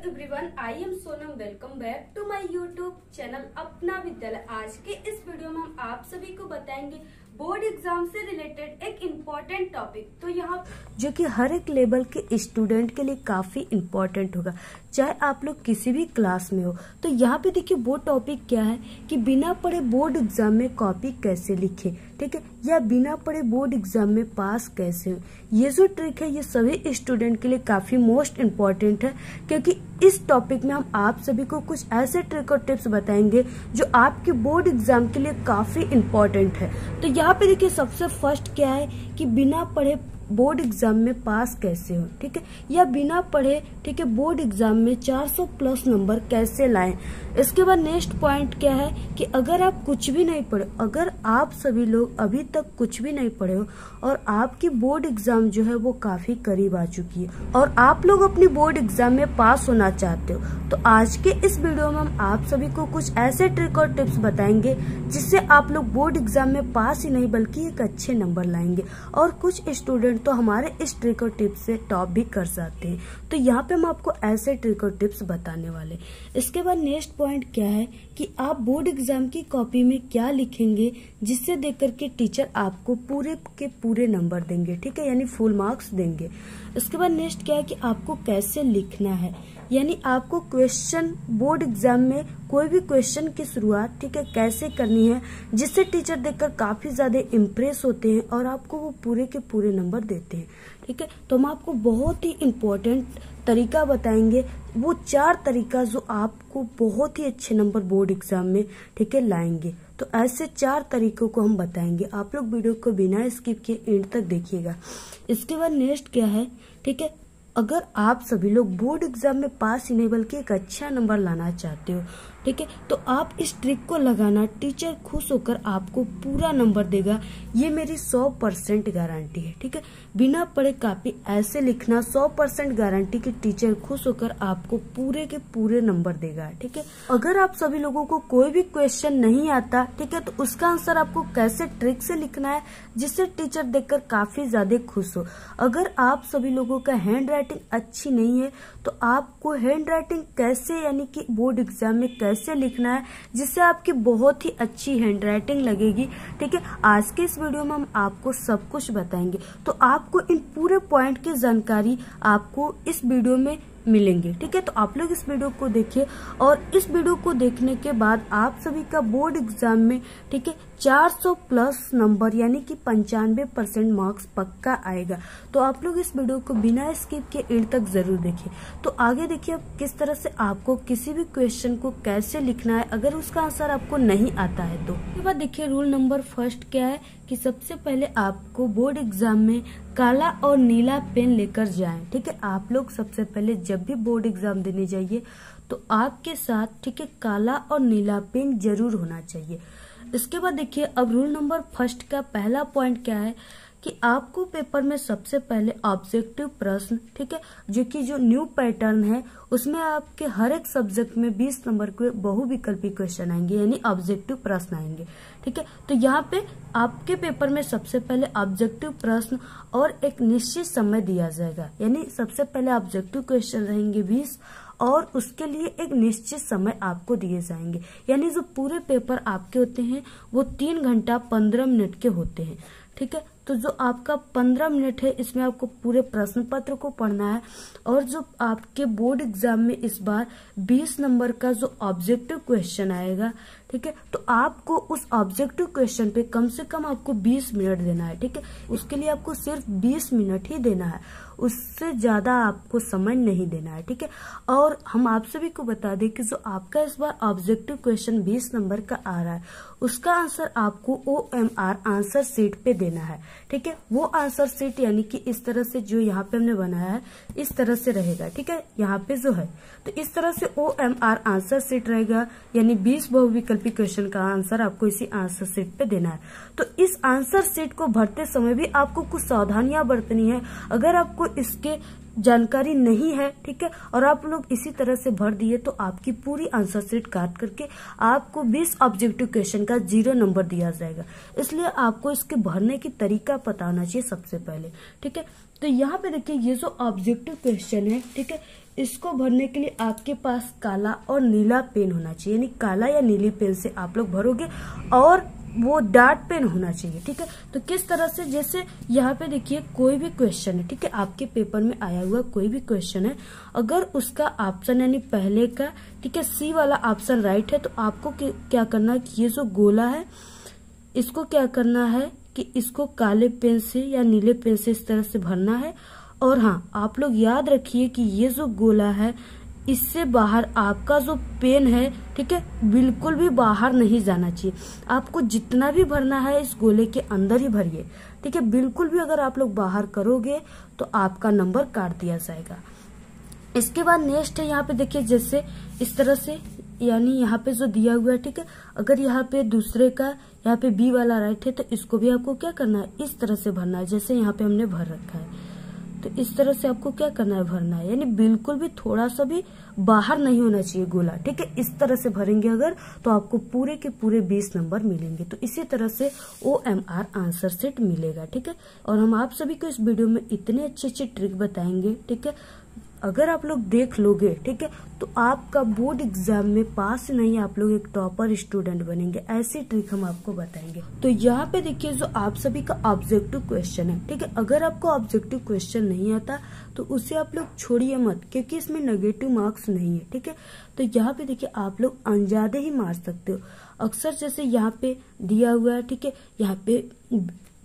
Everyone, I am Sonam. Welcome back to my YouTube channel Apna Vidyalaya. आज के इस वीडियो में हम आप सभी को बताएंगे बोर्ड एग्जाम से रिलेटेड एक इम्पोर्टेंट टॉपिक। तो यहाँ जो कि हर एक लेवल के स्टूडेंट के लिए काफी इम्पोर्टेंट होगा, चाहे आप लोग किसी भी क्लास में हो। तो यहाँ पे देखिए वो टॉपिक क्या है कि बिना पढ़े बोर्ड एग्जाम में कॉपी कैसे लिखे, ठीक है, या बिना पढ़े बोर्ड एग्जाम में पास कैसे हो। ये जो ट्रिक है ये सभी स्टूडेंट के लिए काफी मोस्ट इम्पोर्टेंट है, क्योंकि इस टॉपिक में हम आप सभी को कुछ ऐसे ट्रिक और टिप्स बताएंगे जो आपके बोर्ड एग्जाम के लिए काफी इम्पोर्टेंट है। तो यहाँ पे देखिए सबसे फर्स्ट क्या है कि बिना पढ़े बोर्ड एग्जाम में पास कैसे हो, ठीक है, या बिना पढ़े, ठीक है, बोर्ड एग्जाम में 400 प्लस नंबर कैसे लाएं। इसके बाद नेक्स्ट पॉइंट क्या है कि अगर आप कुछ भी नहीं पढ़े, अगर आप सभी लोग अभी तक कुछ भी नहीं पढ़े हो और आपकी बोर्ड एग्जाम जो है वो काफी करीब आ चुकी है और आप लोग अपनी बोर्ड एग्जाम में पास होना चाहते हो, तो आज के इस वीडियो में हम आप सभी को कुछ ऐसे ट्रिक और टिप्स बताएंगे जिससे आप लोग बोर्ड एग्जाम में पास ही नहीं बल्कि एक अच्छे नंबर लाएंगे। और कुछ स्टूडेंट तो हमारे इस ट्रिक और टिप्स से टॉप भी कर सकते हैं। तो यहाँ पे हम आपको ऐसे ट्रिक और टिप्स बताने वाले। इसके बाद नेक्स्ट पॉइंट क्या है कि आप बोर्ड एग्जाम की कॉपी में क्या लिखेंगे जिससे देख करके टीचर आपको पूरे के पूरे नंबर देंगे, ठीक है, यानी फुल मार्क्स देंगे। इसके बाद नेक्स्ट क्या है कि आपको कैसे लिखना है, यानी आपको क्वेश्चन बोर्ड एग्जाम में कोई भी क्वेश्चन की शुरुआत, ठीक है, कैसे करनी है जिससे टीचर देखकर काफी ज्यादा इम्प्रेस होते हैं और आपको वो पूरे के पूरे नंबर देते हैं, ठीक है। तो हम आपको बहुत ही इम्पोर्टेंट तरीका बताएंगे, वो 4 तरीका जो आपको बहुत ही अच्छे नंबर बोर्ड एग्जाम में, ठीक है, लाएंगे। तो ऐसे 4 तरीकों को हम बताएंगे, आप लोग वीडियो को बिना स्किप किए एंड तक देखिएगा। इसके बाद नेक्स्ट क्या है, ठीक है, अगर आप सभी लोग बोर्ड एग्जाम में पास ही नहीं बल्कि एक अच्छा नंबर लाना चाहते हो, ठीक है, तो आप इस ट्रिक को लगाना, टीचर खुश होकर आपको पूरा नंबर देगा, ये मेरी 100% गारंटी है, ठीक है। बिना पढ़े कॉपी ऐसे लिखना, 100% गारंटी कि टीचर खुश होकर आपको पूरे के पूरे नंबर देगा, ठीक है। अगर आप सभी लोगों को कोई भी क्वेश्चन नहीं आता, ठीक है, तो उसका आंसर आपको कैसे ट्रिक से लिखना है जिससे टीचर देखकर काफी ज्यादा खुश हो। अगर आप सभी लोगों का हैंड राइटिंग अच्छी नहीं है तो आपको हैंड राइटिंग कैसे, यानी कि बोर्ड एग्जाम में कैसे लिखना है जिससे आपकी बहुत ही अच्छी हैंड राइटिंग लगेगी, ठीक है। आज के इस वीडियो में हम आपको सब कुछ बताएंगे, तो आपको इन पूरे पॉइंट की जानकारी आपको इस वीडियो में मिलेंगे, ठीक है। तो आप लोग इस वीडियो को देखिए और इस वीडियो को देखने के बाद आप सभी का बोर्ड एग्जाम में, ठीक है, 400 प्लस नंबर यानी कि 95% मार्क्स पक्का आएगा। तो आप लोग इस वीडियो को बिना स्किप के एंड तक जरूर देखिए। तो आगे देखिए अब किस तरह से आपको किसी भी क्वेश्चन को कैसे लिखना है अगर उसका आंसर आपको नहीं आता है तो। उसके बाद देखिए रूल नंबर फर्स्ट क्या है कि सबसे पहले आपको बोर्ड एग्जाम में काला और नीला पेन लेकर जाएं, ठीक है। आप लोग सबसे पहले जब भी बोर्ड एग्जाम देने जाइए तो आपके साथ, ठीक है, काला और नीला पेन जरूर होना चाहिए। इसके बाद देखिए अब रूल नंबर फर्स्ट का पहला पॉइंट क्या है कि आपको पेपर में सबसे पहले ऑब्जेक्टिव प्रश्न, ठीक है, जो न्यू पैटर्न है उसमें आपके हर एक सब्जेक्ट में 20 नंबर के बहुविकल्पी क्वेश्चन आएंगे, यानी ऑब्जेक्टिव प्रश्न आएंगे, ठीक है। तो यहाँ पे आपके पेपर में सबसे पहले ऑब्जेक्टिव प्रश्न और एक निश्चित समय दिया जाएगा, यानी सबसे पहले ऑब्जेक्टिव क्वेश्चन रहेंगे 20 और उसके लिए एक निश्चित समय आपको दिए जाएंगे, यानी जो पूरे पेपर आपके होते हैं वो 3 घंटा 15 मिनट के होते हैं, ठीक है। तो जो आपका 15 मिनट है इसमें आपको पूरे प्रश्न पत्र को पढ़ना है और जो आपके बोर्ड एग्जाम में इस बार 20 नंबर का जो ऑब्जेक्टिव क्वेश्चन आएगा, ठीक है, तो आपको उस ऑब्जेक्टिव क्वेश्चन पे कम से कम आपको 20 मिनट देना है, ठीक है। उसके लिए आपको सिर्फ 20 मिनट ही देना है, उससे ज्यादा आपको समय नहीं देना है, ठीक है। और हम आप सभी को बता दें कि जो आपका इस बार ऑब्जेक्टिव क्वेश्चन 20 नंबर का आ रहा है उसका आंसर आपको OMR आंसर शीट पे देना है, ठीक है। वो आंसर शीट यानी कि इस तरह से जो यहाँ पे हमने बनाया है इस तरह से रहेगा, ठीक है, यहाँ पे जो है तो इस तरह से OMR आंसर शीट रहेगा, यानी 20 बहुविकल्पी क्वेश्चन का आंसर आपको इसी आंसर शीट पे देना है। तो इस आंसर शीट को भरते समय भी आपको कुछ सावधानियां बरतनी है। अगर आपको इसके जानकारी नहीं है, ठीक है, और आप लोग इसी तरह से भर दिए तो आपकी पूरी आंसर शीट काट करके आपको 20 ऑब्जेक्टिव क्वेश्चन का 0 नंबर दिया जाएगा। इसलिए आपको इसके भरने की तरीका पता होना चाहिए सबसे पहले, ठीक है। तो यहाँ पे देखिए ये जो ऑब्जेक्टिव क्वेश्चन है, ठीक है, इसको भरने के लिए आपके पास काला और नीला पेन होना चाहिए, यानी काला या नीली पेन से आप लोग भरोगे और वो डार्क पेन होना चाहिए। ठीक है, तो किस तरह से, जैसे यहाँ पे देखिए कोई भी क्वेश्चन है, ठीक है, आपके पेपर में आया हुआ कोई भी क्वेश्चन है, अगर उसका ऑप्शन यानी पहले का, ठीक है, सी वाला ऑप्शन राइट है, तो आपको क्या करना है कि ये जो गोला है इसको क्या करना है कि इसको काले पेन से या नीले पेन से इस तरह से भरना है। और हाँ, आप लोग याद रखिए कि ये जो गोला है इससे बाहर आपका जो पेन है, ठीक है, बिल्कुल भी बाहर नहीं जाना चाहिए। आपको जितना भी भरना है इस गोले के अंदर ही भरिए, ठीक है। बिल्कुल भी अगर आप लोग बाहर करोगे तो आपका नंबर काट दिया जाएगा। इसके बाद नेक्स्ट है, यहाँ पे देखिए जैसे इस तरह से, यानी यहाँ पे जो दिया हुआ है, ठीक है, अगर यहाँ पे दूसरे का यहाँ पे बी वाला राइट है तो इसको भी आपको क्या करना है, इस तरह से भरना है, जैसे यहाँ पे हमने भर रखा है। तो इस तरह से आपको क्या करना है, भरना है, यानी बिल्कुल भी थोड़ा सा भी बाहर नहीं होना चाहिए गोला, ठीक है। इस तरह से भरेंगे अगर तो आपको पूरे के पूरे 20 नंबर मिलेंगे। तो इसी तरह से OMR आंसर सेट मिलेगा, ठीक है। और हम आप सभी को इस वीडियो में इतने अच्छे अच्छे ट्रिक बताएंगे, ठीक है, अगर आप लोग देख लोगे, ठीक है, तो आपका बोर्ड एग्जाम में पास नहीं, आप लोग एक टॉपर स्टूडेंट बनेंगे। ऐसी ट्रिक हम आपको बताएंगे। तो यहाँ पे देखिए जो आप सभी का ऑब्जेक्टिव क्वेश्चन है, ठीक है, अगर आपको ऑब्जेक्टिव क्वेश्चन नहीं आता तो उसे आप लोग छोड़िए मत, क्योंकि इसमें नेगेटिव मार्क्स नहीं है, ठीक है। तो यहाँ पे देखिए आप लोग अंदाजे ही मार सकते हो। अक्सर जैसे यहाँ पे दिया हुआ है, ठीक है, यहाँ पे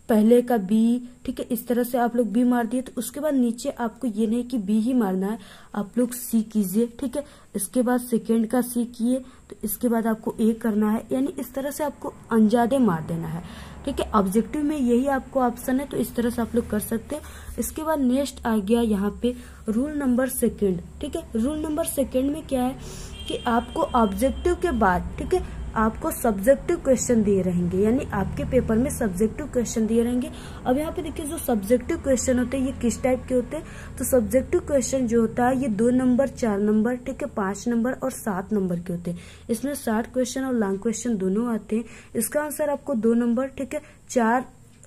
पहले का बी, ठीक है, इस तरह से आप लोग बी मार दिए, तो उसके बाद नीचे आपको ये नहीं कि बी ही मारना है, आप लोग सी कीजिए, ठीक है। इसके बाद सेकेंड का सी किए, तो इसके बाद आपको ए करना है, यानी इस तरह से आपको अंदाजे मार देना है, ठीक है। ऑब्जेक्टिव में यही आपको ऑप्शन है, तो इस तरह से आप लोग कर सकते हैं। इसके बाद नेक्स्ट आ गया यहाँ पे रूल नंबर सेकेंड, ठीक है। रूल नंबर सेकेंड में क्या है कि आपको ऑब्जेक्टिव के बाद, ठीक है, आपको सब्जेक्टिव क्वेश्चन दिए रहेंगे, यानी आपके पेपर में सब्जेक्टिव क्वेश्चन दिए रहेंगे। अब यहाँ पे देखिए जो सब्जेक्टिव क्वेश्चन होते हैं ये किस टाइप के होते हैं, तो सब्जेक्टिव क्वेश्चन जो होता है ये 2 नंबर, 4 नंबर, ठीक है, 5 नंबर और 7 नंबर के होते हैं। इसमें शॉर्ट क्वेश्चन और लॉन्ग क्वेश्चन दोनों आते हैं। इसका आंसर आपको 2 नंबर, ठीक है,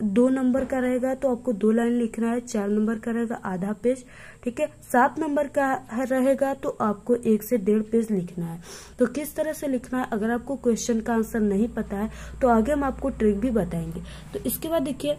2 नंबर का रहेगा तो आपको 2 लाइन लिखना है, 4 नंबर का रहेगा आधा पेज, ठीक है, 7 नंबर का रहेगा तो आपको 1 से 1.5 पेज लिखना है। तो किस तरह से लिखना है, अगर आपको क्वेश्चन का आंसर नहीं पता है तो आगे हम आपको ट्रिक भी बताएंगे। तो इसके बाद देखिए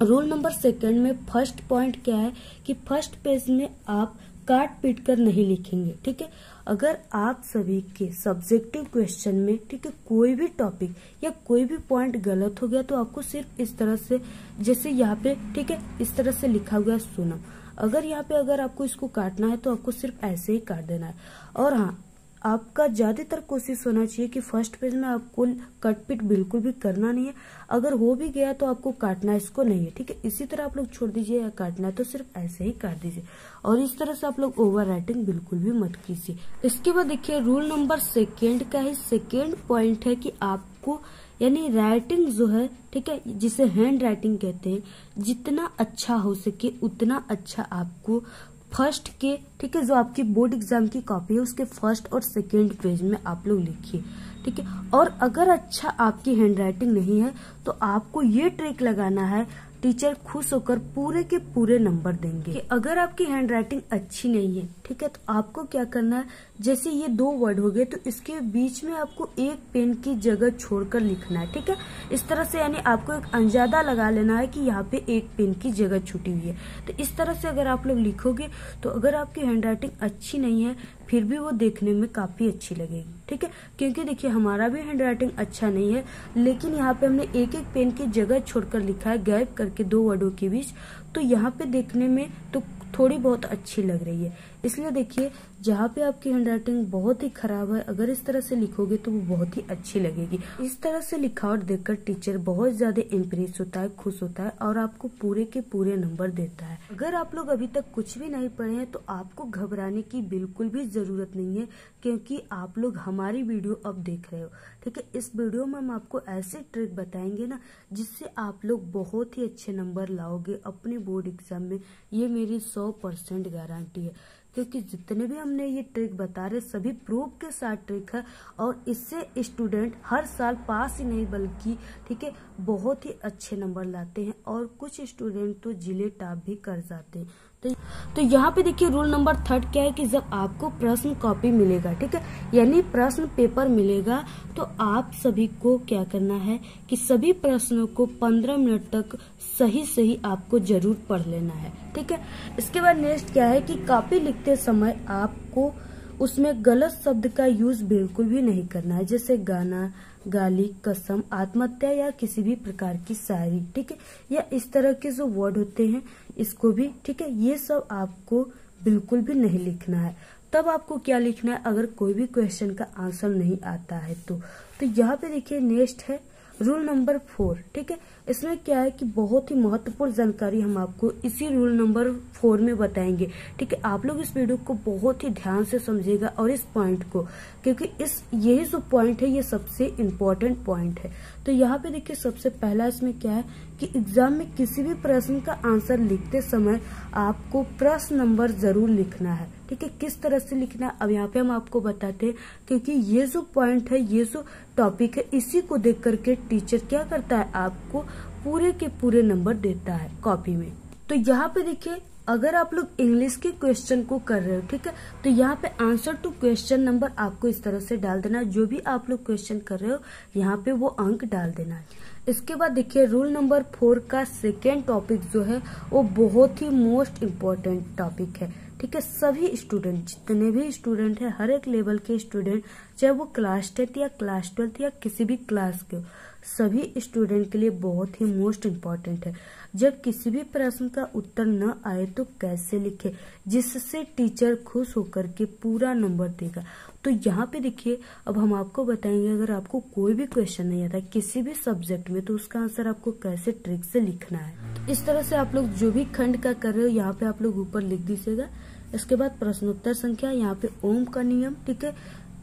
रूल नंबर सेकेंड में फर्स्ट पॉइंट क्या है कि फर्स्ट पेज में आप काट पीट कर नहीं लिखेंगे, ठीक है। अगर आप सभी के सब्जेक्टिव क्वेश्चन में, ठीक है, कोई भी टॉपिक या कोई भी पॉइंट गलत हो गया तो आपको सिर्फ इस तरह से, जैसे यहाँ पे, ठीक है, इस तरह से लिखा हुआ है सोनम, अगर यहाँ पे अगर आपको इसको काटना है तो आपको सिर्फ ऐसे ही काट देना है। और हाँ, आपका ज्यादातर कोशिश होना चाहिए कि फर्स्ट पेज में आपको कट पिट बिल्कुल भी करना नहीं है। अगर हो भी गया तो आपको काटना इसको नहीं है, ठीक है। इसी तरह आप लोग छोड़ दीजिए, या काटना है तो सिर्फ ऐसे ही काट दीजिए। और इस तरह से आप लोग ओवर राइटिंग बिल्कुल भी मत कीजिए। इसके बाद देखिए रूल नंबर सेकेंड का ही सेकेंड पॉइंट है कि आपको, यानी राइटिंग जो है, ठीक है, जिसे हैंड राइटिंग कहते हैं, जितना अच्छा हो सके उतना अच्छा आपको फर्स्ट के, ठीक है, जो आपकी बोर्ड एग्जाम की कॉपी है उसके फर्स्ट और सेकेंड पेज में आप लोग लिखिए, ठीक है। और अगर अच्छा आपकी हैंड राइटिंग नहीं है तो आपको ये ट्रिक लगाना है, टीचर खुश होकर पूरे के पूरे नंबर देंगे। कि अगर आपकी हैंड राइटिंग अच्छी नहीं है, ठीक है, तो आपको क्या करना है, जैसे ये 2 वर्ड हो गए तो इसके बीच में आपको एक पेन की जगह छोड़कर लिखना है, ठीक है, इस तरह से, यानी आपको एक अंदाजा लगा लेना है कि यहाँ पे एक पेन की जगह छूटी हुई है। तो इस तरह से अगर आप लोग लिखोगे तो अगर आपकी हैंड राइटिंग अच्छी नहीं है फिर भी वो देखने में काफी अच्छी लगेगी, ठीक है। क्योंकि देखिए हमारा भी हैंड राइटिंग अच्छा नहीं है, लेकिन यहाँ पे हमने एक एक पेन की जगह छोड़कर लिखा है, गैप करके 2 वर्डों के बीच, तो यहाँ पे देखने में तो थोड़ी बहुत अच्छी लग रही है। इसलिए देखिए जहाँ पे आपकी हैंडराइटिंग बहुत ही खराब है, अगर इस तरह से लिखोगे तो वो बहुत ही अच्छी लगेगी। इस तरह से लिखावट देखकर टीचर बहुत ज्यादा इम्प्रेस होता है, खुश होता है और आपको पूरे के पूरे नंबर देता है। अगर आप लोग अभी तक कुछ भी नहीं पढ़े हैं तो आपको घबराने की बिल्कुल भी जरूरत नहीं है, क्योंकि आप लोग हमारी वीडियो अब देख रहे हो, ठीक है। इस वीडियो में हम आपको ऐसे ट्रिक बताएंगे ना जिससे आप लोग बहुत ही अच्छे नंबर लाओगे अपने बोर्ड एग्जाम में। ये मेरी 100% गारंटी है, क्योंकि जितने भी हमने ये ट्रिक बता रहे सभी प्रूफ के साथ ट्रिक है और इससे स्टूडेंट हर साल पास ही नहीं बल्कि, ठीक है, बहुत ही अच्छे नंबर लाते हैं और कुछ स्टूडेंट तो जिले टॉप भी कर जाते हैं। तो यहाँ पे देखिए रूल नंबर 3 क्या है कि जब आपको प्रश्न कॉपी मिलेगा, ठीक है, यानी प्रश्न पेपर मिलेगा, तो आप सभी को क्या करना है कि सभी प्रश्नों को 15 मिनट तक सही आपको जरूर पढ़ लेना है, ठीक है। इसके बाद नेक्स्ट क्या है कि कॉपी लिखते समय आपको उसमें गलत शब्द का यूज बिल्कुल भी नहीं करना है, जैसे गाना, गाली, कसम, आत्महत्या या किसी भी प्रकार की शायरी, ठीक है, या इस तरह के जो वर्ड होते हैं इसको भी, ठीक है, ये सब आपको बिल्कुल भी नहीं लिखना है। तब आपको क्या लिखना है, अगर कोई भी क्वेश्चन का आंसर नहीं आता है तो यहाँ पे देखिए नेक्स्ट है रूल नंबर 4, ठीक है। इसमें क्या है कि बहुत ही महत्वपूर्ण जानकारी हम आपको इसी रूल नंबर 4 में बताएंगे, ठीक है। आप लोग इस वीडियो को बहुत ही ध्यान से समझिएगा और इस पॉइंट को, क्योंकि यही जो पॉइंट है ये सबसे इम्पोर्टेंट पॉइंट है। तो यहाँ पे देखिए सबसे पहला इसमें क्या है कि एग्जाम में किसी भी प्रश्न का आंसर लिखते समय आपको प्रश्न नंबर जरूर लिखना है, ठीक है। किस तरह से लिखना है अब यहाँ पे हम आपको बताते हैं, क्योंकि ये जो पॉइंट है, ये जो टॉपिक है, इसी को देख करके टीचर क्या करता है, आपको पूरे के पूरे नंबर देता है कॉपी में। तो यहाँ पे देखिए अगर आप लोग इंग्लिश के क्वेश्चन को कर रहे हो, ठीक है, तो यहाँ पे आंसर टू क्वेश्चन नंबर आपको इस तरह से डाल देना है। जो भी आप लोग क्वेश्चन कर रहे हो यहाँ पे वो अंक डाल देना है। इसके बाद देखिए रूल नंबर 4 का सेकेंड टॉपिक जो है वो बहुत ही मोस्ट इम्पोर्टेंट टॉपिक है, ठीक है। सभी स्टूडेंट, जितने भी स्टूडेंट है, हर एक लेवल के स्टूडेंट, चाहे वो क्लास 10 या क्लास 12 या किसी भी क्लास के हो, सभी स्टूडेंट के लिए बहुत ही मोस्ट इम्पोर्टेंट है। जब किसी भी प्रश्न का उत्तर न आए तो कैसे लिखे, जिससे टीचर खुश होकर के पूरा नंबर देगा। तो यहाँ पे देखिए अब हम आपको बताएंगे, अगर आपको कोई भी क्वेश्चन नहीं आता किसी भी सब्जेक्ट में, तो उसका आंसर आपको कैसे ट्रिक से लिखना है। तो इस तरह से आप लोग जो भी खंड का कर रहे हो यहाँ पे आप लोग ऊपर लिख दीजिएगा। इसके बाद प्रश्नोत्तर संख्या, यहाँ पे ओम का नियम, ठीक है,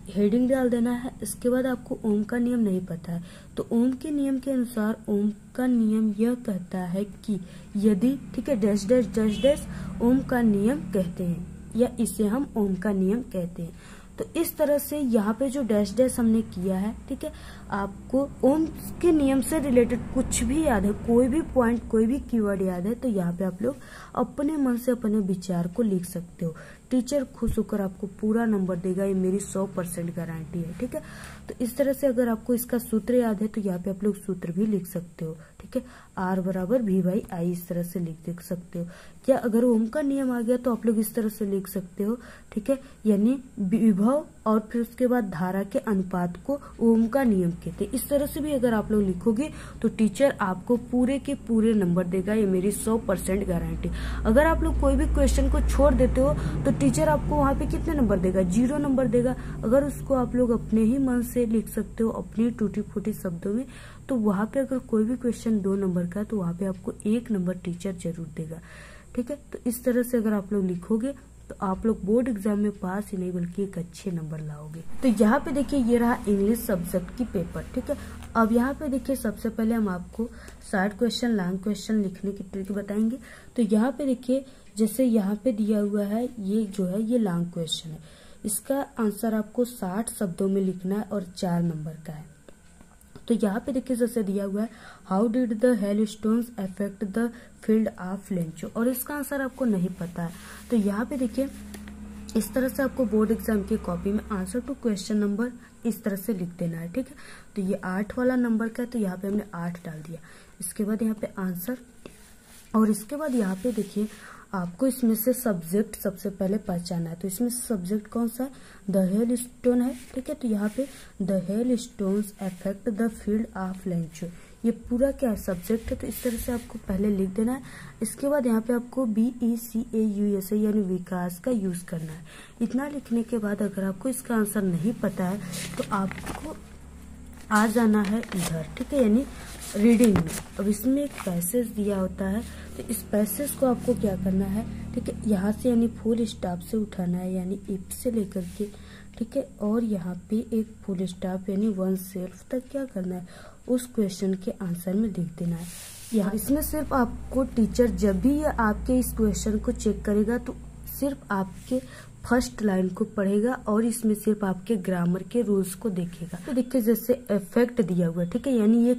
हेडिंग डाल देना है। इसके बाद आपको ओम का नियम नहीं पता है तो ओम के नियम के अनुसार ओम का नियम यह कहता है कि यदि, ठीक है, डैश डैश डैश डैश ओम का नियम कहते हैं, या इसे हम ओम का नियम कहते हैं। तो इस तरह से यहाँ पे जो डैश डैश हमने किया है, ठीक है, आपको ओम के नियम से रिलेटेड कुछ भी याद है, कोई भी पॉइंट, कोई भी कीवर्ड याद है, तो यहाँ पे आप लोग अपने मन से अपने विचार को लिख सकते हो। टीचर खुश होकर आपको पूरा नंबर देगा, ये मेरी 100% गारंटी है, ठीक है। तो इस तरह से अगर आपको इसका सूत्र याद है तो यहाँ पे आप लोग सूत्र भी लिख सकते हो, ठीक है। R बराबर V/I इस तरह से लिख सकते हो। क्या अगर ओम का नियम आ गया तो आप लोग इस तरह से लिख सकते हो, ठीक है, यानी विभव और फिर उसके बाद धारा के अनुपात को ओम का नियम कहते हैं। इस तरह से भी अगर आप लोग लिखोगे तो टीचर आपको पूरे के पूरे नंबर देगा, ये मेरी 100% गारंटी। अगर आप लोग कोई भी क्वेश्चन को छोड़ देते हो तो टीचर आपको वहाँ पे कितने नंबर देगा, 0 नंबर देगा। अगर उसको आप लोग अपने ही मन से लिख सकते हो, अपनी टूटी फूटी शब्दों में, तो वहाँ पे अगर कोई भी क्वेश्चन 2 नंबर का तो वहाँ पे आपको 1 नंबर टीचर जरूर देगा, ठीक है। तो इस तरह से अगर आप लोग लिखोगे तो आप लोग बोर्ड एग्जाम में पास ही नहीं बल्कि एक अच्छे नंबर लाओगे। तो यहाँ पे देखिए ये रहा इंग्लिश सब्जेक्ट की पेपर, ठीक है। अब यहाँ पे देखिए सबसे पहले हम आपको शॉर्ट क्वेश्चन, लॉन्ग क्वेश्चन लिखने की ट्रिक बताएंगे। तो यहाँ पे देखिए जैसे यहाँ पे दिया हुआ है, ये जो है ये लॉन्ग क्वेश्चन है, इसका आंसर आपको 60 शब्दों में लिखना है और 4 नंबर का है। तो यहाँ पे देखिए जैसे दिया हुआ है, how did the hailstones affect the field of Lencho, और इसका आंसर आपको नहीं पता है। तो यहाँ पे देखिए इस तरह से आपको बोर्ड एग्जाम की कॉपी में आंसर टू क्वेश्चन नंबर इस तरह से लिख देना है, ठीक है। तो ये 8 वाला नंबर का है तो यहाँ पे हमने 8 डाल दिया। इसके बाद यहाँ पे आंसर, और इसके बाद यहाँ पे देखिए आपको इसमें से सब्जेक्ट सबसे पहले पहचाना है। तो इसमें सब्जेक्ट कौन सा है, द हेल स्टोन है, ठीक है। तो यहाँ पे the hail stones affect the field of Lencho, ये पूरा क्या है, सब्जेक्ट है। तो इस तरह से आपको पहले लिख देना है। इसके बाद यहाँ पे आपको BECAUSA यानी विकास का यूज करना है। इतना लिखने के बाद अगर आपको इसका आंसर नहीं पता है तो आपको आ जाना है इधर, ठीक है, यानी रीडिंग में। अब इसमें एक पैसेज दिया होता है, तो इस पैसेज को आपको क्या करना है, ठीक है, यहाँ से यानी फुल स्टॉप से उठाना है, यानी इफ से लेकर के, ठीक है, और यहाँ पे एक फुल स्टॉप यानी वन सेल्फ तक क्या करना है, उस क्वेश्चन के आंसर में लिख देना है। यहाँ इसमें सिर्फ आपको टीचर जब भी आपके इस क्वेश्चन को चेक करेगा तो सिर्फ आपके फर्स्ट लाइन को पढ़ेगा और इसमें सिर्फ आपके ग्रामर के रूल्स को देखेगा। तो देखिए जैसे इफेक्ट दिया हुआ है, ठीक है, यानी ये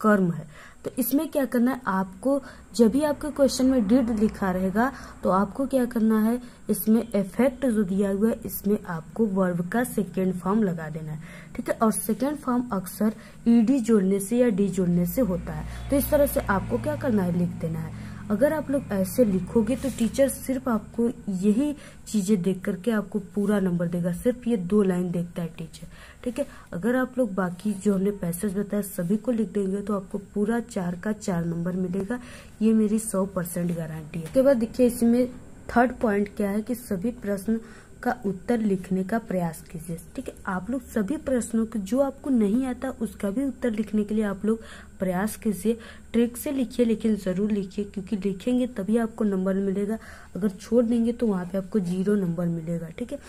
कर्म है। तो इसमें क्या करना है आपको, जब भी आपके क्वेश्चन में डिड लिखा रहेगा तो आपको क्या करना है, इसमें इफेक्ट जो दिया हुआ है इसमें आपको वर्ब का सेकेंड फॉर्म लगा देना है, ठीक है। और सेकेंड फॉर्म अक्सर ईडी जोड़ने से या डी जोड़ने से होता है। तो इस तरह से आपको क्या करना है, लिख देना है। अगर आप लोग ऐसे लिखोगे तो टीचर सिर्फ आपको यही चीजें देख करके आपको पूरा नंबर देगा, सिर्फ ये 2 लाइन देखता है टीचर, ठीक है। अगर आप लोग बाकी जो हमने पैसेज बताया सभी को लिख देंगे तो आपको पूरा 4 का 4 नंबर मिलेगा, ये मेरी 100% गारंटी है। उसके बाद देखिए इसमें थर्ड पॉइंट क्या है कि सभी प्रश्न का उत्तर लिखने का प्रयास कीजिए, ठीक है। आप लोग सभी प्रश्नों के जो आपको नहीं आता उसका भी उत्तर लिखने के लिए आप लोग प्रयास कीजिए। ट्रिक से लिखिए लेकिन जरूर लिखिए, क्योंकि लिखेंगे तभी आपको नंबर मिलेगा, अगर छोड़ देंगे तो वहां पे आपको 0 नंबर मिलेगा, ठीक है।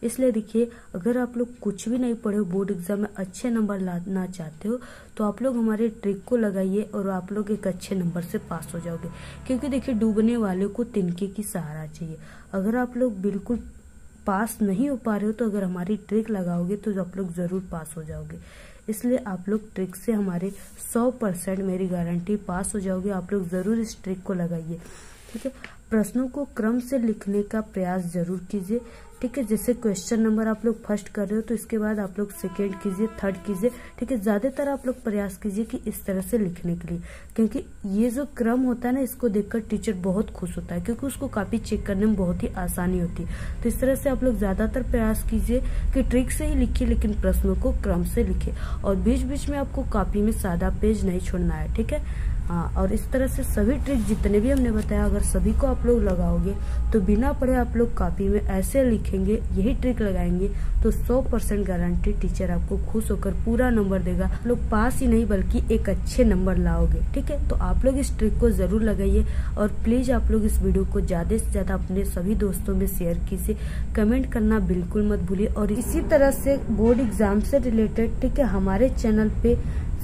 इसलिए देखिए अगर आप लोग कुछ भी नहीं पढ़े हो, बोर्ड एग्जाम में अच्छे नंबर लाना चाहते हो तो आप लोग हमारे ट्रिक को लगाइए और आप लोग एक अच्छे नंबर से पास हो जाओगे। क्योंकि देखिए डूबने वाले को तिनके की सहारा चाहिए। अगर आप लोग बिल्कुल पास नहीं हो पा रहे हो तो अगर हमारी ट्रिक लगाओगे तो आप लोग जरूर पास हो जाओगे। इसलिए आप लोग ट्रिक से हमारे 100% मेरी गारंटी पास हो जाओगे। आप लोग जरूर इस ट्रिक को लगाइए, ठीक है। प्रश्नों को क्रम से लिखने का प्रयास जरूर कीजिए, ठीक है। जैसे क्वेश्चन नंबर आप लोग फर्स्ट कर रहे हो तो इसके बाद आप लोग सेकेंड कीजिए, थर्ड कीजिए, ठीक है। ज्यादातर आप लोग प्रयास कीजिए कि इस तरह से लिखने के लिए, क्योंकि ये जो क्रम होता है ना इसको देखकर टीचर बहुत खुश होता है, क्योंकि उसको कॉपी चेक करने में बहुत ही आसानी होती है। तो इस तरह से आप लोग ज्यादातर प्रयास कीजिए कि ट्रिक से ही लिखिए लेकिन प्रश्नों को क्रम से लिखिए, और बीच बीच में आपको कॉपी में सादा पेज नहीं छोड़ना है, ठीक है। हाँ, और इस तरह से सभी ट्रिक जितने भी हमने बताया अगर सभी को आप लोग लगाओगे तो बिना पढ़े आप लोग कॉपी में ऐसे लिखेंगे, यही ट्रिक लगाएंगे तो 100% गारंटी टीचर आपको खुश होकर पूरा नंबर देगा। आप लोग पास ही नहीं बल्कि एक अच्छे नंबर लाओगे, ठीक है। तो आप लोग इस ट्रिक को जरूर लगाइए और प्लीज आप लोग इस वीडियो को ज्यादा से ज्यादा अपने सभी दोस्तों में शेयर कीजिए, कमेंट करना बिल्कुल मत भूलिए। और इसी तरह से बोर्ड एग्जाम से रिलेटेड, ठीक है, हमारे चैनल पे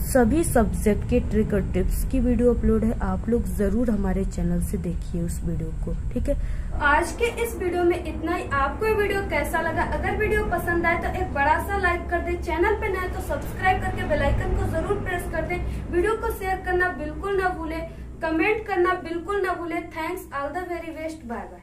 सभी सब्जेक्ट के ट्रिक और टिप्स की वीडियो अपलोड है, आप लोग जरूर हमारे चैनल से देखिए उस वीडियो को, ठीक है। आज के इस वीडियो में इतना ही। आपको ये वीडियो कैसा लगा? अगर वीडियो पसंद आए तो एक बड़ा सा लाइक कर दे, चैनल पे नए तो सब्सक्राइब करके बेल आइकन को जरूर प्रेस कर दे, वीडियो को शेयर करना बिल्कुल ना भूले, कमेंट करना बिल्कुल ना भूले। Thanks, all the very best, bye bye.